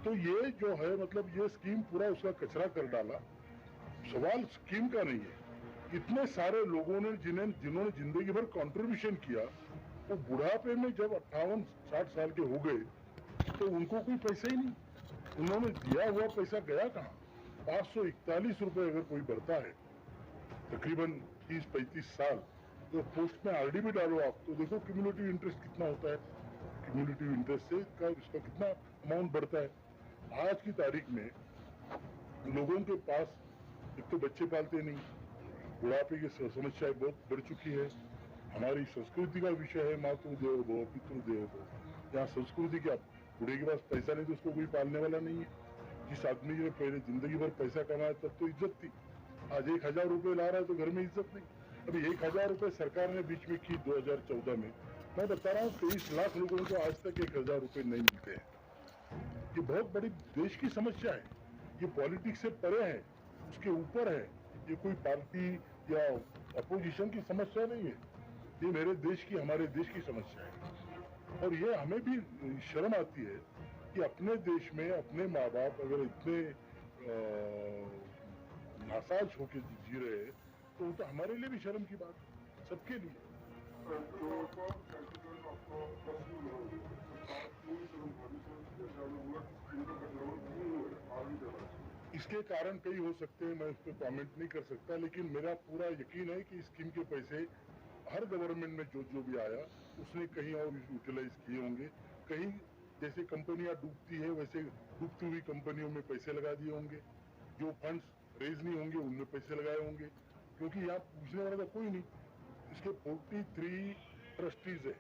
तो ये जो है मतलब ये स्कीम पूरा उसका कचरा कर डाला। सवाल स्कीम का नहीं है, इतने सारे लोगों ने जिन्होंने जिंदगी भर कंट्रीब्यूशन किया, वो बुढ़ापे में जब 58-60 साल के हो गए तो उनको कोई पैसा ही नहीं। उन्होंने दिया हुआ पैसा गया कहाँ? 541 रुपए अगर कोई भरता है तकरीबन 30-35 साल, तो पोस्ट में आरडी भी डालो आप, तो देखो क्यूमुलेटिव इंटरेस्ट कितना होता है, क्यूमुलेटिव इंटरेस्ट से का इसका कितना अमाउंट बढ़ता है। आज की तारीख में लोगों के पास एक तो बच्चे पालते नहीं, बुढ़ापे की समस्याएं बहुत बढ़ चुकी है। हमारी संस्कृति का विषय है मातृ देवो भव पितृ देवो भव। यहाँ संस्कृति क्या, बूढ़े के पास पैसा नहीं तो उसको कोई पालने वाला नहीं है। जिस आदमी ने पहले जिंदगी भर पैसा कमाया तब तो इज्जत थी, आज 1000 रुपए ला रहा है तो घर में इज्जत नहीं। अभी 1000 रुपए सरकार ने बीच में की 2014 में, मैं बता रहा हूँ 23 लाख लोगों को आज तक 1000 रुपए नहीं मिलते हैं। ये बहुत बड़ी देश की समस्या है, ये पॉलिटिक्स से परे है, उसके ऊपर है। ये कोई पार्टी या अपोजिशन की समस्या नहीं है, ये मेरे देश की, हमारे देश की समस्या है। और ये हमें भी शर्म आती है कि अपने देश में अपने माँ बाप अगर इतने नासाज होके जी रहे हैं तो वो तो हमारे लिए भी शर्म की बात है, सबके लिए। इसके कारण कई हो सकते हैं, मैं उस पर कॉमेंट नहीं कर सकता, लेकिन मेरा पूरा यकीन है कि स्कीम के पैसे हर गवर्नमेंट में जो भी आया उसने कहीं और यूटिलाइज किए होंगे। कहीं जैसे कंपनियां डूबती है वैसे डूबती हुई कंपनियों में पैसे लगा दिए होंगे, जो फंड्स रेज नहीं होंगे उनमें पैसे लगाए होंगे, क्योंकि यहाँ पूछने वाला तो कोई नहीं। इसके 43 ट्रस्टीज है,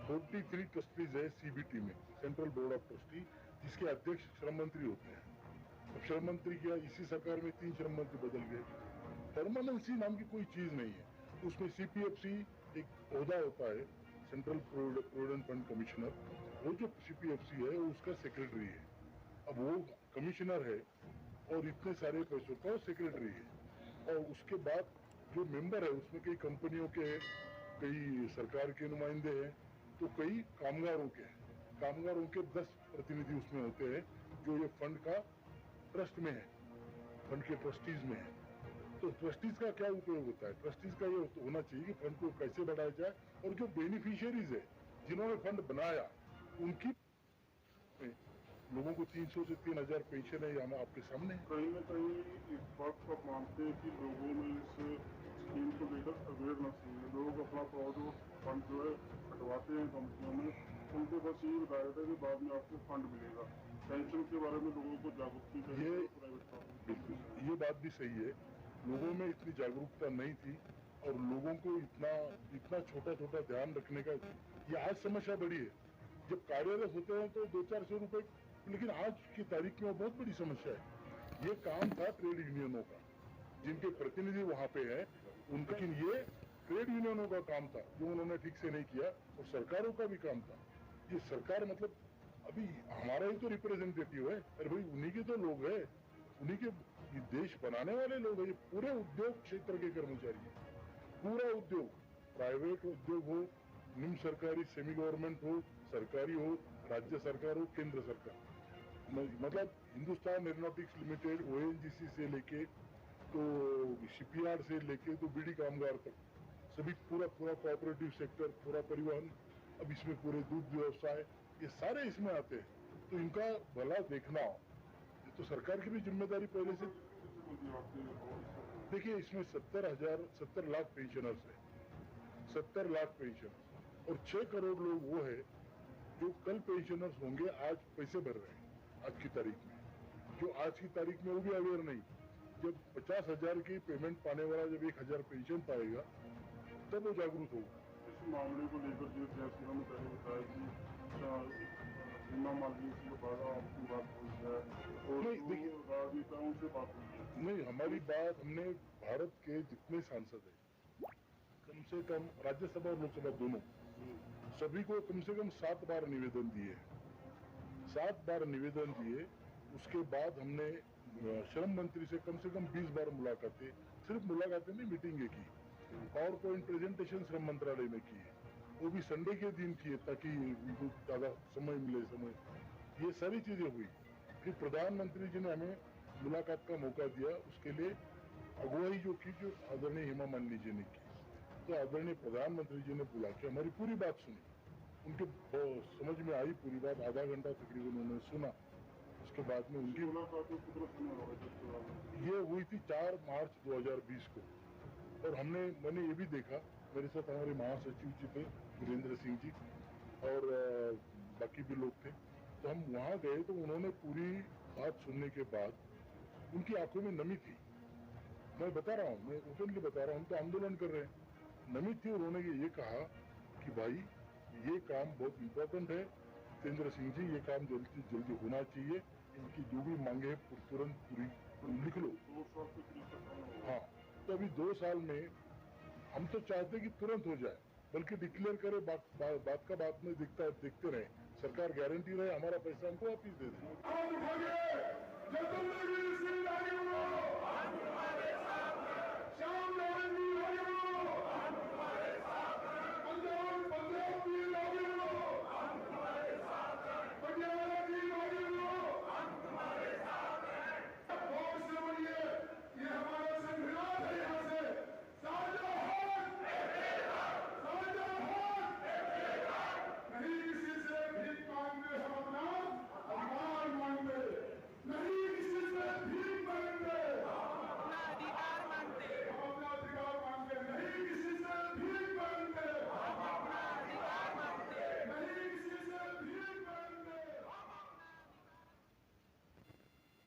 43 ट्रस्टीज है सीबीटी में, सेंट्रल बोर्ड ऑफ ट्रस्टी, जिसके अध्यक्ष श्रम मंत्री होते हैं। अब श्रम मंत्री क्या, इसी सरकार में 3 श्रम मंत्री बदल गए। परमानेंसी नाम की कोई चीज नहीं है। उसमें सीपीएफसी एक ओहदा होता है, सेंट्रल प्रोविडेंट फंड कमिश्नर, वो जो सीपीएफसी है वो उसका सेक्रेटरी है। अब वो कमिश्नर है और इतने सारे पैसों का सेक्रेटरी है, और उसके बाद जो मेंबर है उसमें कई कंपनियों के, कई सरकार के नुमाइंदे हैं, तो कई कामगारों के हैं। कामगारों के 10 प्रतिनिधि उसमें होते हैं जो ये फंड का ट्रस्ट में है, फंड के ट्रस्टीज में है। तो ट्रस्टीज का क्या उपयोग होता है? ट्रस्टीज का ये होना चाहिए कि फंड को कैसे बढ़ाया जाए, और जो बेनिफिशियरीज है जिन्होंने फंड बनाया उनकी लोगों को 300 से 3000 पेंशन है, यहाँ आपके सामने। कहीं ना कहीं इस बात को आप मानते हैं कि लोगों में इस स्कीम को लेकर अवेयरनेस नहीं है। लोग अपना फंड जो है कटवाते हैं कंपनियों में, उनको बस यही बताया जाता है कि बाद में आपको फंड मिलेगा। पेंशन के बारे में लोगों को जागरूक नहीं करेंगे प्राइवेट। ये बात भी सही है, लोगों में इतनी जागरूकता नहीं थी, और लोगों को इतना छोटा छोटा ध्यान रखने का, ये आज समस्या बड़ी है। जब कार्यरत होते हैं तो 200-400 रुपए, लेकिन आज की तारीख में बहुत बड़ी समस्या है। ये काम था ट्रेड यूनियनों का, जिनके प्रतिनिधि वहां पे हैं उनका, लेकिन ये ट्रेड यूनियनों का काम था जो उन्होंने ठीक से नहीं किया, और सरकारों का भी काम था। ये सरकार मतलब अभी हमारा ही तो रिप्रेजेंटेटिव है, अरे भाई उन्हीं के तो लोग हैं, उन्हीं के देश बनाने वाले लोग हैं। ये पूरे उद्योग क्षेत्र के कर्मचारी हैं, पूरा उद्योग, प्राइवेट उद्योग हो, निम्न सरकारी सेमी गवर्नमेंट हो, सरकारी हो, राज्य सरकार हो, केंद्र सरकार, मतलब हिंदुस्तान एरोनॉटिक्स लिमिटेड, ओएनजीसी से लेके तो शिपयार्ड से लेके तो बीड़ी कामगार तक, सभी पूरा कोऑपरेटिव सेक्टर, पूरा परिवहन, अब इसमें पूरे दूध व्यवसाय, ये सारे इसमें आते हैं। तो इनका भला देखना, ये तो सरकार की भी जिम्मेदारी पहले से। देखिए इसमें 70 लाख पेंशनर्स है, 70 लाख पेंशनर्स, और 6 करोड़ लोग वो है जो कल पेंशनर्स होंगे, आज पैसे भर रहे हैं आज की तारीख में, जो आज की तारीख में वो भी अवेयर नहीं। जब 50,000 की पेमेंट पाने वाला जब 1000 पेंशन पाएगा तब वो जागरूक होगा। इस मामले को लेकर जैसे हमने पहले बताया कि हेमा मालिनी से आपकी बात हुई है और राजनेताओं से बात हुई है? नहीं, हमारी बात, हमने भारत के जितने सांसद है, कम से कम राज्यसभा और लोकसभा दोनों, सभी को कम से कम 7 बार निवेदन दिए, 7 बार निवेदन दिए। उसके बाद हमने श्रम मंत्री से कम 20 बार मुलाकातें, सिर्फ मुलाकातें नहीं, मीटिंगें की, पावर पॉइंट प्रेजेंटेशन श्रम मंत्रालय में किए, वो भी संडे के दिन किए ताकि उनको ज्यादा समय मिले, समय ये सारी चीजें हुई। फिर प्रधानमंत्री जी ने हमें मुलाकात का मौका दिया, उसके लिए अगुवाई जो की, जो आदरणीय हेमा मालिनी जी ने की। तो आदरणीय प्रधानमंत्री जी ने बुला के हमारी पूरी बात सुनी, उनके समझ में आई पूरी बात। आधा घंटा तकरीबन उन्होंने सुना। उसके बाद में उनकी ये हुई थी 4 मार्च 2020 को। और मैंने ये भी देखा, मेरे साथ हमारे महासचिव जी थे वीरेंद्र सिंह जी और बाकी भी लोग थे। तो हम वहां गए तो उन्होंने पूरी बात सुनने के बाद उनकी आंखों में नमी थी। मैं बता रहा हूँ, मैं ओपनली बता रहा हूँ, तो आंदोलन कर रहे हैं, नमी थी। उन्होंने ये कहा कि भाई ये काम बहुत इंपॉर्टेंट है, जितेंद्र सिंह जी ये काम जल्दी से जल्दी होना चाहिए, इनकी जो भी मांगे है तुरंत पूरी लिख लो। 2 साल के करीब का काम होगा। हाँ, तो अभी 2 साल में हम तो चाहते कि तुरंत हो जाए, बल्कि डिक्लेयर करे, बात का बात में देखते रहे, सरकार गारंटी रहे हमारा पैसा हमको वापिस दे दे।